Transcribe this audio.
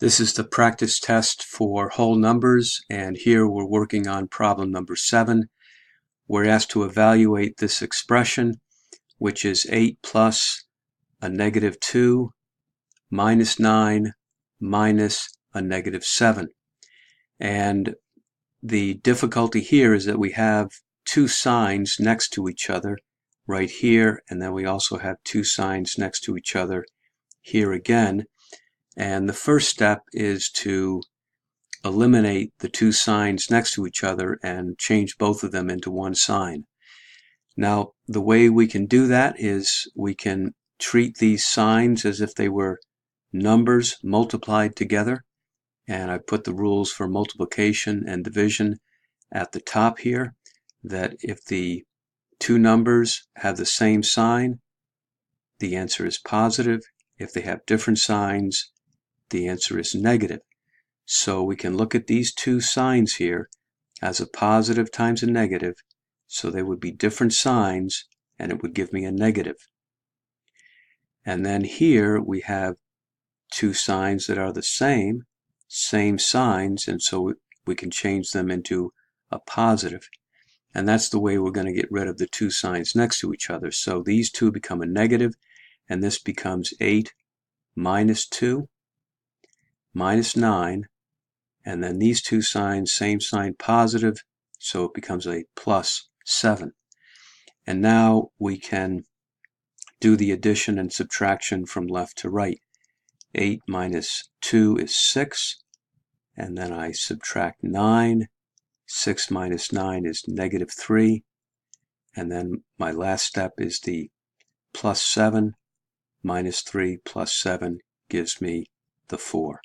This is the practice test for whole numbers, and here we're working on problem number 7. We're asked to evaluate this expression, which is 8 plus a negative 2 minus 9 minus a negative 7. And the difficulty here is that we have two signs next to each other right here, and then we also have two signs next to each other here again. And the first step is to eliminate the two signs next to each other and change both of them into one sign. Now, the way we can do that is we can treat these signs as if they were numbers multiplied together. And I put the rules for multiplication and division at the top here, that if the two numbers have the same sign, the answer is positive. If they have different signs, the answer is negative. So we can look at these two signs here as a positive times a negative, so they would be different signs and it would give me a negative. And then here we have two signs that are the same signs, and so we can change them into a positive. And that's the way we're going to get rid of the two signs next to each other. So these two become a negative, and this becomes 8 minus 2 minus 9, and then these two signs, same sign, positive, so it becomes a plus 7. And now we can do the addition and subtraction from left to right. 8 minus 2 is 6, and then I subtract 9. 6 minus 9 is negative 3, and then my last step is the plus 7. Minus 3 plus 7 gives me the 4.